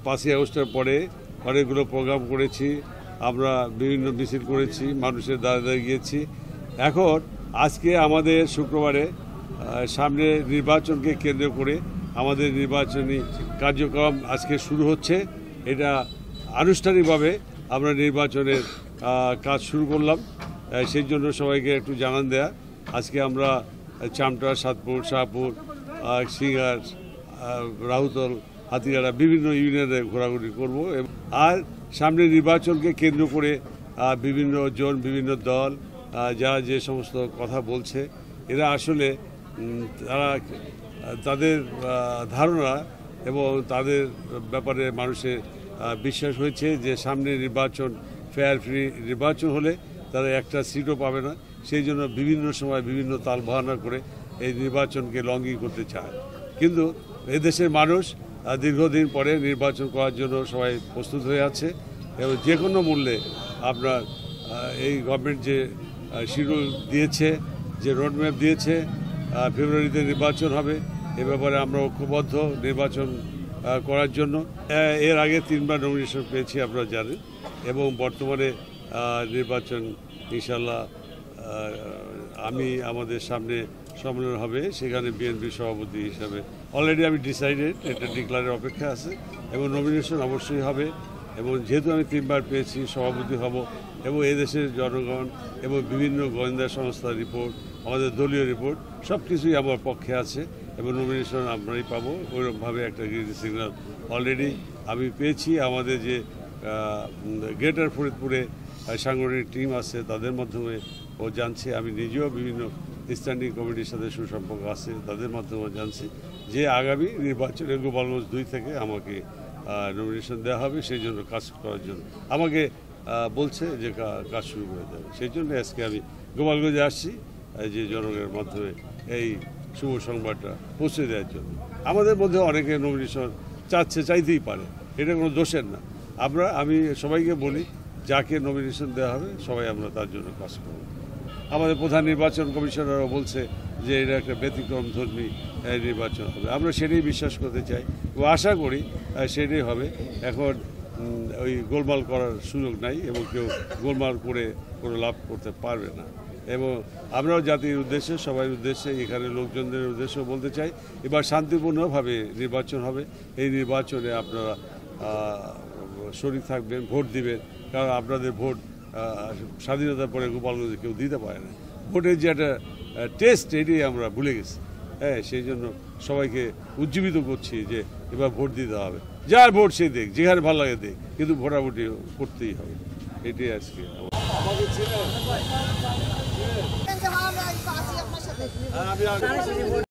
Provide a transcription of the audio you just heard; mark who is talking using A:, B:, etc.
A: 5ই আগস্টের পরে অনেকগুলো প্রোগ্রাম করেছি, আমরা বিভিন্ন মিছিল করেছি, মানুষের দ্বারে দ্বারে গিয়েছি। এখন আজকে আমাদের শুক্রবারে সামনে নির্বাচনকে কেন্দ্র করে আমাদের নির্বাচনী কার্যক্রম আজকে শুরু হচ্ছে। এটা আনুষ্ঠানিকভাবে আমরা নির্বাচনের কাজ শুরু করলাম। সেই জন্য সবাইকে একটু জানান দেয়া, আজকে আমরা চামটা, সাতপুর, শাহপুর, সিঙ্গার, রাহুতল, হাতিয়াড়া বিভিন্ন ইউনিয়নে ঘোরাঘুরি করব। আর সামনে নির্বাচনকে কেন্দ্র করে বিভিন্ন জন, বিভিন্ন দল যারা যে সমস্ত কথা বলছে, এরা আসলে তাদের ধারণা এবং তাদের ব্যাপারে মানুষের বিশ্বাস হয়েছে যে সামনে নির্বাচন ফেয়ার ফ্রি নির্বাচন হলে তারা একটা সিটও পাবে না। সেই জন্য বিভিন্ন সময় বিভিন্ন তাল বাহানা করে এই নির্বাচনকে লঙ্ঘন করতে চায়। কিন্তু এদেশের মানুষ দীর্ঘদিন পরে নির্বাচন করার জন্য সবাই প্রস্তুত হয়ে আছে এবং যে কোনো মূল্যে আপনার এই গভর্নমেন্ট যে শিডিউল দিয়েছে, যে রোডম্যাপ দিয়েছে, ফেব্রুয়ারিতে নির্বাচন হবে, এ ব্যাপারে আমরা ঐক্যবদ্ধ নির্বাচন করার জন্য। এর আগে 3বার নমিনেশন পেয়েছি আপনারা জানেন, এবং বর্তমানে নির্বাচন ইনশাল্লাহ আমাদের সামনে সম্মেলন হবে, সেখানে বিএনপি সভাপতি হিসাবে অলরেডি আমি ডিসাইডেড, এটা ডিক্লারের অপেক্ষা আছে, এবং নমিনেশন অবশ্যই হবে। এবং যেহেতু আমি 3বার পেয়েছি, সভাপতি হব, এবং এদেশের জনগণ এবং বিভিন্ন গোয়েন্দা সংস্থার রিপোর্ট, আমাদের দলীয় রিপোর্ট, সব কিছুই আমার পক্ষে আছে এবং নমিনেশন আমরাই পাবো। ওইরকমভাবে একটা গ্রিন সিগন্যাল অলরেডি আমি পেয়েছি। আমাদের যে গ্রেটার ফরিদপুরে সাংগঠনিক টিম আছে, তাদের মাধ্যমে ও জানছে, আমি নিজেও বিভিন্ন স্ট্যান্ডিং কমিটির সাথে সুসম্পর্ক আছে, তাদের মাধ্যমে জানছি যে আগামী নির্বাচনে গোপালগঞ্জ 2 থেকে আমাকে নমিনেশন দেওয়া হবে, সেই জন্য কাজ করার জন্য আমাকে বলছে যে কাজ শুরু করে দেবে। সেই জন্য আজকে আমি গোপালগঞ্জে আসছি, যে জনগণের মাধ্যমে এই শুভ সংবাদটা পৌঁছে দেওয়ার জন্য। আমাদের মধ্যে অনেকে নমিনেশন চাইতেই পারে, এটা কোনো দোষের না। আমি সবাইকে বলি, যাকে নমিনেশন দেওয়া হবে সবাই আমরা তার জন্য কাজ করব। আমাদের প্রধান নির্বাচন কমিশনারও বলছে যে এটা একটা ব্যতিক্রমধর্মী নির্বাচন হবে, আমরা সেটাই বিশ্বাস করতে চাই ও আশা করি সেটাই হবে। এখন ওই গোলমাল করার সুযোগ নাই এবং কেউ গোলমাল করে কোনো লাভ করতে পারবে না। এবং আমরাও জাতির উদ্দেশ্যে, সবাই উদ্দেশ্যে, এখানে লোকজনদের উদ্দেশ্যে বলতে চাই, এবার শান্তিপূর্ণভাবে নির্বাচন হবে। এই নির্বাচনে আপনারা শরীক থাকবেন, ভোট দিবেন, কারণ আপনাদের ভোট স্বাধীনতার পরে গোপালগঞ্জে কেউ দিতে পারে না। ভোটের যে একটা টেস্ট, এটাই আমরা ভুলে গেছি। সেই জন্য সবাইকে উজ্জীবিত করছি যে এবার ভোট দিতে হবে, যার ভোট সে দেখ, যেখানে ভালো লাগে দেখ, কিন্তু ভোটাভুটি করতেই হবে। এটাই আজকে আমাদের